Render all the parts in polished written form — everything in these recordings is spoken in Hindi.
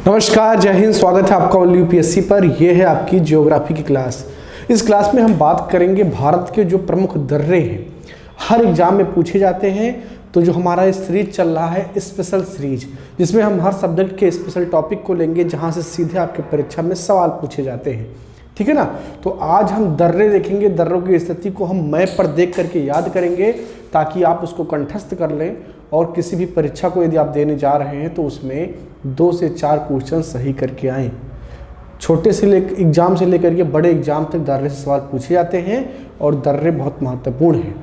नमस्कार, जय हिंद। स्वागत है आपका ओनली यूपीएससी पर। यह है आपकी ज्योग्राफी की क्लास। इस क्लास में हम बात करेंगे भारत के जो प्रमुख दर्रे हैं, हर एग्जाम में पूछे जाते हैं। तो जो हमारा सीरीज चल रहा है स्पेशल सीरीज, जिसमें हम हर सब्जेक्ट के स्पेशल टॉपिक को लेंगे, जहां से सीधे आपके परीक्षा में सवाल पूछे जाते हैं। ठीक है ना। तो आज हम दर्रे देखेंगे। दर्रों की स्थिति को हम मैप पर देख करके याद करेंगे, ताकि आप उसको कंठस्थ कर लें और किसी भी परीक्षा को यदि आप देने जा रहे हैं तो उसमें 2 से 4 क्वेश्चन सही करके आएँ। छोटे से एग्जाम से लेकर के बड़े एग्जाम तक दर्रे से सवाल पूछे जाते हैं और दर्रे बहुत महत्वपूर्ण हैं।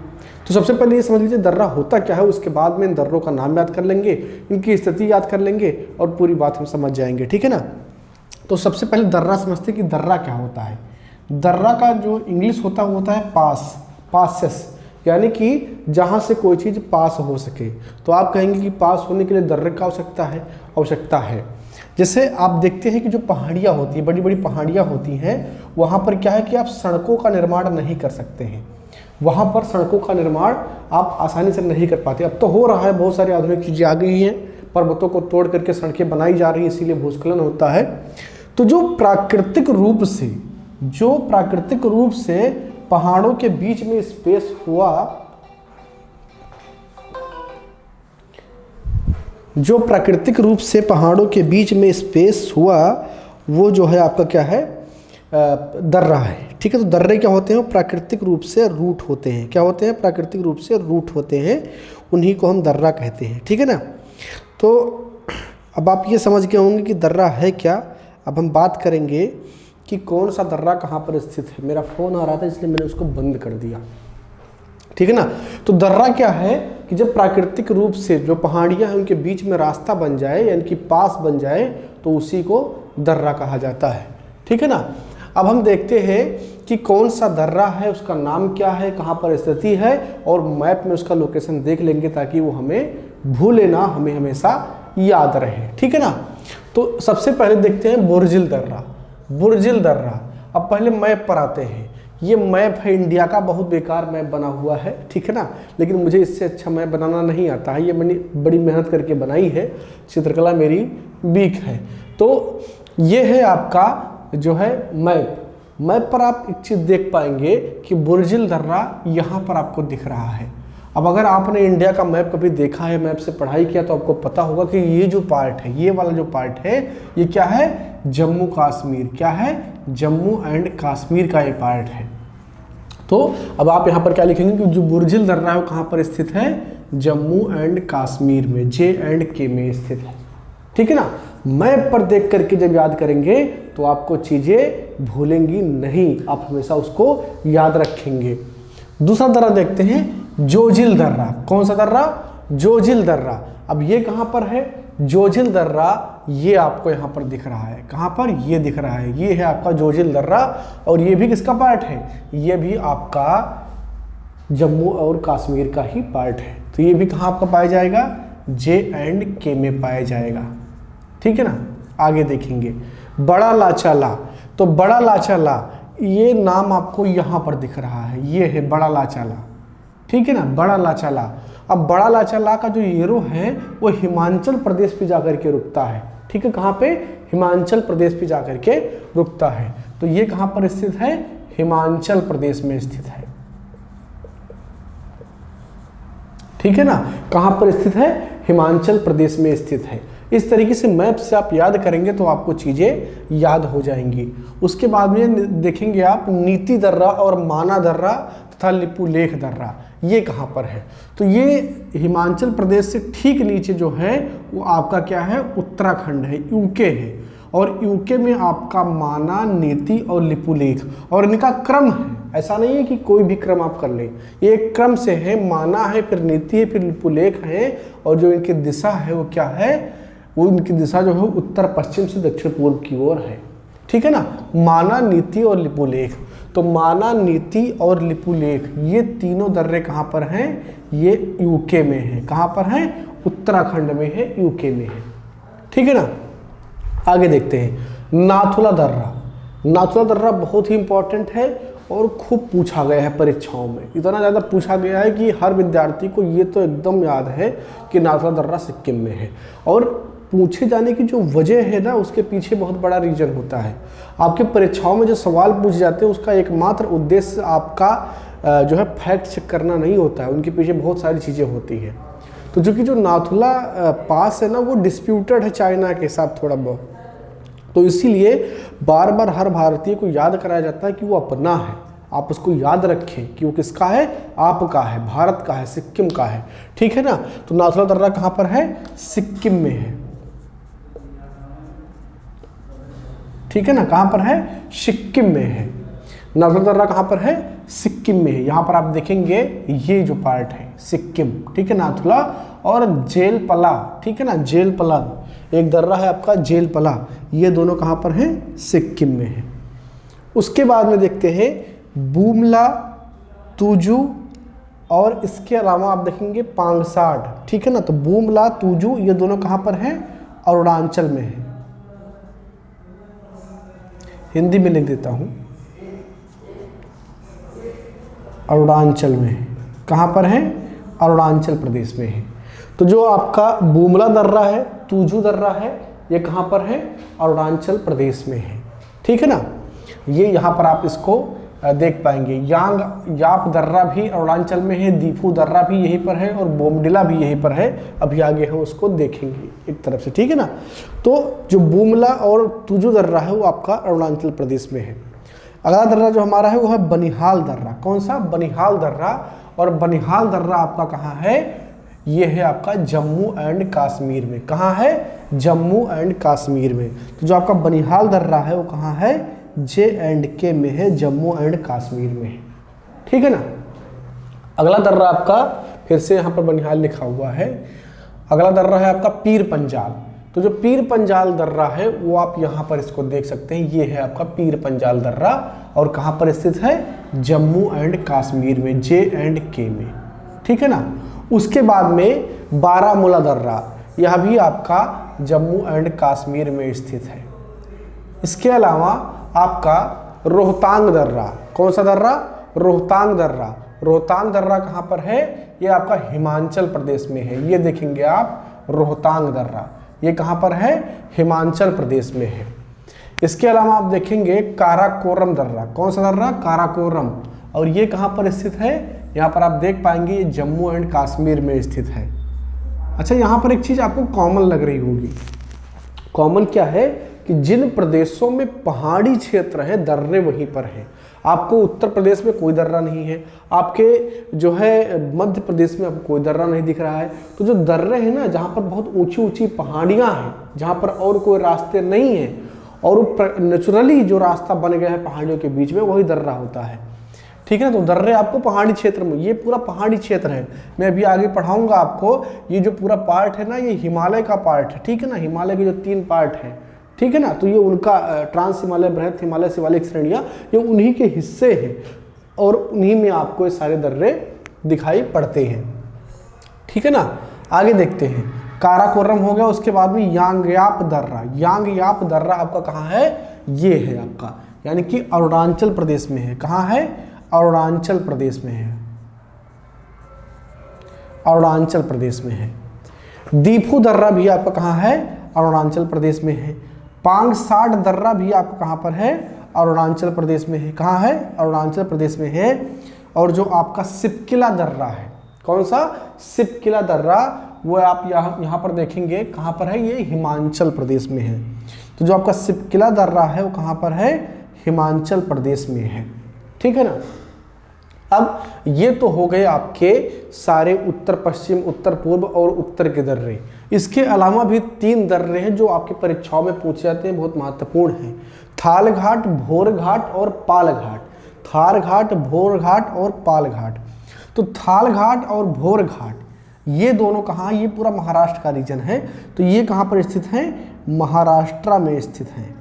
तो सबसे पहले ये समझ लीजिए दर्रा होता क्या है, उसके बाद में इन दर्रों का नाम याद कर लेंगे, इनकी स्थिति याद कर लेंगे और पूरी बात हम समझ जाएंगे। ठीक है ना। तो सबसे पहले दर्रा समझते कि दर्रा क्या होता है। दर्रा का जो इंग्लिश होता है वो होता है पासेस, यानी कि जहाँ से कोई चीज़ पास हो सके। तो आप कहेंगे कि पास होने के लिए दर्रे का आवश्यकता है। जैसे आप देखते हैं कि जो पहाड़ियाँ होती हैं, बड़ी बड़ी पहाड़ियाँ होती हैं, वहाँ पर क्या है कि आप सड़कों का निर्माण नहीं कर सकते हैं। वहाँ पर सड़कों का निर्माण आप आसानी से नहीं कर पाते। अब तो हो रहा है, बहुत सारी आधुनिक चीज़ें आ गई हैं, पर्वतों को तोड़ करके सड़कें बनाई जा रही हैं, इसीलिए भूस्खलन होता है। तो जो प्राकृतिक रूप से पहाड़ों के बीच में स्पेस हुआ, जो प्राकृतिक रूप से पहाड़ों के बीच में स्पेस हुआ, वो जो है आपका क्या है, दर्रा है। ठीक है। तो दर्रे क्या होते हैं, प्राकृतिक रूप से रूट होते हैं। क्या होते हैं? प्राकृतिक रूप से रूट होते हैं, उन्हीं को हम दर्रा कहते हैं। ठीक है ना। तो अब आप ये समझ गए होंगे कि दर्रा है क्या। अब हम बात करेंगे कि कौन सा दर्रा कहाँ पर स्थित है। मेरा फ़ोन आ रहा था इसलिए मैंने उसको बंद कर दिया। ठीक है ना। तो दर्रा क्या है कि जब प्राकृतिक रूप से जो पहाड़ियाँ हैं उनके बीच में रास्ता बन जाए, यानी कि पास बन जाए, तो उसी को दर्रा कहा जाता है। ठीक है ना। अब हम देखते हैं कि कौन सा दर्रा है, उसका नाम क्या है, कहाँ पर स्थिति है, और मैप में उसका लोकेशन देख लेंगे, ताकि वो हमें भूले ना, हमें हमेशा याद रहे। ठीक है ना। तो सबसे पहले देखते हैं बुर्जिल दर्रा। अब पहले मैप पर आते हैं। ये मैप है इंडिया का, बहुत बेकार मैप बना हुआ है। ठीक है ना। लेकिन मुझे इससे अच्छा मैप बनाना नहीं आता है, ये मैंने बड़ी मेहनत करके बनाई है, चित्रकला मेरी वीक है। तो ये है आपका जो है मैप पर आप एक चीज़ देख पाएंगे कि बुर्जिल दर्रा यहाँ पर आपको दिख रहा है। अब अगर आपने इंडिया का मैप कभी देखा है, मैप से पढ़ाई किया, तो आपको पता होगा कि ये जो पार्ट है, ये वाला जो पार्ट है, ये क्या है, जम्मू कश्मीर। क्या है? जम्मू एंड कश्मीर का ये पार्ट है। तो अब आप यहाँ पर क्या लिखेंगे कि जो बुर्जिल दर्रा है वो कहाँ पर स्थित है, जम्मू एंड कश्मीर में, J&K में स्थित है। ठीक है ना। मैप पर देख करके जब याद करेंगे तो आपको चीज़ें भूलेंगी नहीं, आप हमेशा उसको याद रखेंगे। दूसरा दर्रा देखते हैं, जोजिल दर्रा। कौन सा दर्रा? जोजिल दर्रा। अब ये कहाँ पर है? जोजिल दर्रा ये आपको यहाँ पर दिख रहा है। कहाँ पर? ये दिख रहा है, ये है आपका जोजिल दर्रा। और ये भी किसका पार्ट है? ये भी आपका जम्मू और कश्मीर का ही पार्ट है। तो ये भी कहाँ आपका पाया जाएगा? J&K में पाया जाएगा। ठीक है ना। आगे देखेंगे बड़ा लाचाला। तो बड़ा लाचाला, ये नाम आपको यहाँ पर दिख रहा है, ये है बड़ा लाचाला। ठीक है ना। बड़ा लाचाला। अब बड़ा लाचाला का जो एरो है वो हिमाचल प्रदेश पे जाकर के रुकता है। ठीक है। कहाँ पे? हिमाचल प्रदेश पे जाकर के रुकता है। तो ये कहाँ पर स्थित है? हिमाचल प्रदेश में स्थित है। ठीक है ना। कहाँ पर स्थित है? हिमाचल प्रदेश में स्थित है। इस तरीके से मैप से आप याद करेंगे तो आपको चीज़ें याद हो जाएंगी। उसके बाद में देखेंगे आप नीति दर्रा और माना दर्रा तथा लिपुलेख दर्रा, ये कहाँ पर है। तो ये हिमाचल प्रदेश से ठीक नीचे जो है वो आपका क्या है, उत्तराखंड है, यूके है। और यूके में आपका माना, नीति और लिपुलेख, और इनका क्रम है। ऐसा नहीं है कि कोई भी क्रम आप कर लें, ये एक क्रम से है। माना है, फिर नीति है, फिर लिपुलेख है। और जो इनकी दिशा है वो क्या है, वो इनकी दिशा जो है उत्तर पश्चिम से दक्षिण पूर्व की ओर है। ठीक है ना। माना, नीति और लिपुलेख। तो माना, नीति और लिपुलेख, ये तीनों दर्रे कहाँ पर हैं? ये यूके में है। कहाँ पर हैं? उत्तराखंड में है, यूके में है। ठीक है ना। आगे देखते हैं नाथुला दर्रा। नाथुला दर्रा बहुत ही इंपॉर्टेंट है और खूब पूछा गया है परीक्षाओं में। इतना ज़्यादा पूछा गया है कि हर विद्यार्थी को ये तो एकदम याद है कि नाथुला दर्रा सिक्किम में है। और पूछे जाने की जो वजह है ना, उसके पीछे बहुत बड़ा रीजन होता है। आपके परीक्षाओं में जो सवाल पूछे जाते हैं उसका एकमात्र उद्देश्य आपका जो है फैक्ट चेक करना नहीं होता है, उनके पीछे बहुत सारी चीज़ें होती हैं। तो चूँकि जो नाथुला पास है ना, वो डिस्प्यूटेड है चाइना के साथ थोड़ा बहुत, तो इसीलिए बार बार हर भारतीय को याद कराया जाता है कि वो अपना है। आप उसको याद रखें कि वो किसका है, आपका है, भारत का है, सिक्किम का है, ठीक है ना। तो नाथुला दर्रा कहाँ पर है, सिक्किम में है, ठीक है ना, कहाँ पर है, सिक्किम में है। नाथुला दर्रा कहाँ पर है, सिक्किम में है। यहाँ पर आप देखेंगे ये जो पार्ट है सिक्किम, ठीक है, नाथुला और जेलपला, ठीक है ना, जेलपला एक दर्रा है आपका, जेलपला, ये दोनों कहाँ पर हैं, सिक्किम में है। उसके बाद में देखते हैं बुमला, तुजू और इसके अलावा आप देखेंगे पांगसाड, ठीक है ना। तो बुमला, तुजू ये दोनों कहाँ पर हैं, अरुणाचल में है। हिंदी में लिख देता हूँ, अरुणाचल में है। कहाँ पर है, अरुणाचल प्रदेश में है। तो जो आपका बुमला दर्रा है, तुजू दर्रा है, ये कहाँ पर है, अरुणाचल प्रदेश में है, ठीक है ना। ये यहाँ पर आप इसको देख पाएंगे। यांग याप दर्रा भी अरुणाचल में है, दीफू दर्रा भी यहीं पर है और बोमडिला भी यहीं पर है। अभी आगे हम उसको देखेंगे एक तरफ से, ठीक है ना। तो जो बुमला और तुजू दर्रा है वो आपका अरुणाचल प्रदेश में है। अगला दर्रा जो हमारा है वो है बनिहाल दर्रा। कौन सा, बनिहाल दर्रा। और बनिहाल दर्रा आपका कहाँ है, ये है आपका जम्मू एंड कश्मीर में। कहाँ है, जम्मू एंड कश्मीर में। तो जो आपका बनिहाल दर्रा है वो कहाँ है, J&K में है, जम्मू एंड कश्मीर में है, ठीक है ना। अगला दर्रा आपका फिर से यहाँ पर बनिहाल लिखा हुआ है। अगला दर्रा है आपका पीर पंजाल। तो जो पीर पंजाल दर्रा है वो आप यहाँ पर इसको देख सकते हैं, ये है आपका पीर पंजाल दर्रा और कहाँ पर स्थित है, जम्मू एंड कश्मीर में, J&K में, ठीक है ना। उसके बाद में बारामूला दर्रा, यह भी आपका जम्मू एंड कश्मीर में स्थित है। इसके अलावा आपका रोहतांग दर्रा। कौन सा दर्रा, रोहतांग दर्रा। रोहतांग दर्रा कहाँ पर है, ये आपका हिमाचल प्रदेश में है। ये देखेंगे आप रोहतांग दर्रा, ये कहाँ पर है, हिमाचल प्रदेश में है। इसके अलावा आप देखेंगे काराकोरम दर्रा। कौन सा दर्रा, काराकोरम, और ये कहाँ पर स्थित है, यहाँ पर आप देख पाएंगे ये जम्मू एंड कश्मीर में स्थित है। अच्छा, यहाँ पर एक चीज़ आपको कॉमन लग रही होगी। कॉमन क्या है कि जिन प्रदेशों में पहाड़ी क्षेत्र है दर्रे वहीं पर है। आपको उत्तर प्रदेश में कोई दर्रा नहीं है, आपके जो है मध्य प्रदेश में आपको कोई दर्रा नहीं दिख रहा है। तो जो दर्रे हैं ना, जहाँ पर बहुत ऊंची ऊंची पहाड़ियाँ हैं, जहाँ पर और कोई रास्ते नहीं हैं और नेचुरली जो रास्ता बन गया है पहाड़ियों के बीच में, वही दर्रा होता है, ठीक है। तो दर्रे आपको पहाड़ी क्षेत्र में, ये पूरा पहाड़ी क्षेत्र है। मैं अभी आगे पढ़ाऊंगा आपको, ये जो पूरा पार्ट है ना, ये हिमालय का पार्ट है, ठीक है ना। हिमालय के जो 3 पार्ट हैं, ठीक है ना, तो ये उनका ट्रांस हिमालय, बृहत हिमालय, शिवालिक श्रेणियाँ, ये उन्हीं के हिस्से हैं और उन्हीं में आपको ये सारे दर्रे दिखाई पड़ते हैं, ठीक है ना। आगे देखते हैं, काराकोरम हो गया। उसके बाद में यांगयाप दर्रा। यांगयाप दर्रा आपका कहाँ है, ये है आपका, यानी कि अरुणाचल प्रदेश में है। कहाँ है, अरुणाचल प्रदेश में है, अरुणाचल प्रदेश में है। दीफू दर्रा भी आपका कहाँ है, अरुणाचल प्रदेश में है। पांगसाड दर्रा भी आपका कहाँ पर है, अरुणाचल प्रदेश में है। कहाँ है, अरुणाचल प्रदेश में है। और जो आपका सिपकिला दर्रा है, कौन सा, सिपकिला दर्रा, वो आप यहाँ पर देखेंगे कहाँ पर है, ये हिमाचल प्रदेश में है। तो जो आपका सिपकिला दर्रा है वो कहाँ पर है, हिमाचल प्रदेश में है, ठीक है ना। अब ये तो हो गए आपके सारे उत्तर पश्चिम, उत्तर पूर्व और उत्तर के दर्रे। इसके अलावा भी 3 दर्रे हैं जो आपकी परीक्षाओं में पूछे जाते हैं, बहुत महत्वपूर्ण हैं। थाल घाट, भोर घाट और पाल घाट। थार घाट, भोर घाट और पाल घाट। तो थाल घाट और भोर घाट ये दोनों कहाँ, ये पूरा महाराष्ट्र का रीजन है। तो ये कहाँ पर स्थित हैं, महाराष्ट्र में स्थित हैं।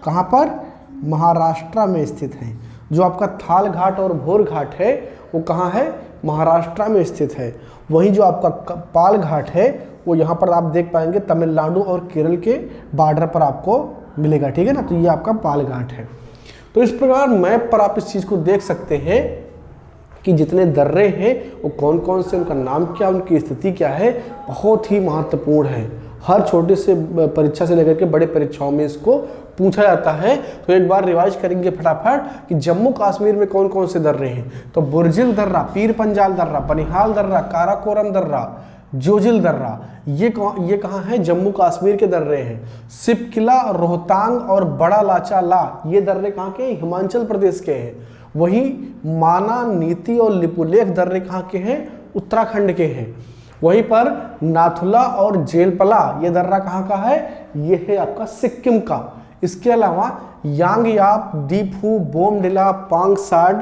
कहाँ पर, महाराष्ट्र में स्थित हैं। जो आपका थाल घाट और भोर घाट है वो कहाँ है, महाराष्ट्र में स्थित है। वहीं जो आपका पाल घाट है वो यहाँ पर आप देख पाएंगे तमिलनाडु और केरल के बॉर्डर पर आपको मिलेगा, ठीक है ना। तो ये आपका पाल घाट है। तो इस प्रकार मैप पर आप इस चीज़ को देख सकते हैं कि जितने दर्रे हैं वो कौन कौन से, उनका नाम क्या, उनकी स्थिति क्या है, बहुत ही महत्वपूर्ण है। हर छोटे से परीक्षा से लेकर के बड़े परीक्षाओं में इसको पूछा जाता है। तो एक बार रिवाइज करेंगे फटाफट कि जम्मू कश्मीर में कौन कौन से दर्रे हैं। तो बुर्जिल दर्रा, पीर पंजाल दर्रा, बनिहाल दर्रा, काराकोरम दर्रा, जोजिल दर्रा, ये कहाँ है? जम्मू कश्मीर के दर्रे हैं। सिपकिला, रोहतांग और बड़ा लाचा ला, ये दर्रे कहाँ के? हिमाचल प्रदेश के हैं। वही माना, नीति और लिपुलेख दर्रे कहाँ के हैं? उत्तराखंड के हैं। वहीं पर नाथुला और जेलपला, ये दर्रा कहाँ का है? ये है आपका सिक्किम का। इसके अलावा यांगयाप, दीफू, बोमडिला, पांगसाड,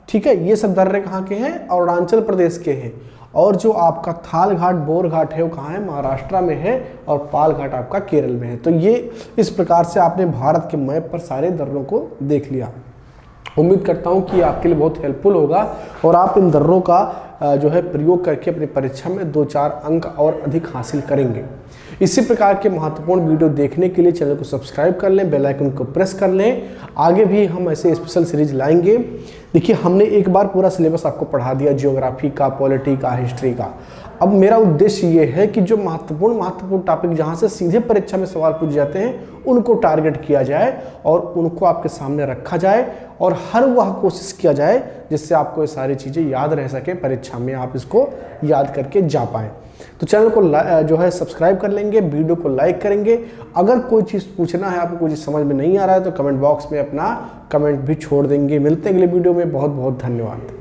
ठीक है, ये सब दर्रे कहाँ के हैं? अरुणाचल प्रदेश के हैं। और जो आपका थाल घाट, बोर घाट है, वो कहाँ है? महाराष्ट्र में है। और पाल घाट आपका केरल में है। तो ये इस प्रकार से आपने भारत के मैप पर सारे दर्रों को देख लिया। उम्मीद करता हूँ कि आपके लिए बहुत हेल्पफुल होगा और आप इन दर्रों का जो है प्रयोग करके अपनी परीक्षा में 2-4 अंक और अधिक हासिल करेंगे। इसी प्रकार के महत्वपूर्ण वीडियो देखने के लिए चैनल को सब्सक्राइब कर लें, बेल आइकन को प्रेस कर लें। आगे भी हम ऐसे स्पेशल सीरीज लाएंगे। देखिए, हमने एक बार पूरा सिलेबस आपको पढ़ा दिया, जियोग्राफी का, पॉलिटी का, हिस्ट्री का। अब मेरा उद्देश्य ये है कि जो महत्वपूर्ण टॉपिक जहाँ से सीधे परीक्षा में सवाल पूछ जाते हैं, उनको टारगेट किया जाए और उनको आपके सामने रखा जाए और हर वह कोशिश किया जाए जिससे आपको ये सारी चीज़ें याद रह सके, परीक्षा में आप इसको याद करके जा पाएँ। तो चैनल को जो है सब्सक्राइब कर लेंगे, वीडियो को लाइक करेंगे। अगर कोई चीज़ पूछना है, आपको कोई चीज़ समझ में नहीं आ रहा है, तो कमेंट बॉक्स में अपना कमेंट भी छोड़ देंगे। मिलते हैं अगले वीडियो में। बहुत बहुत धन्यवाद।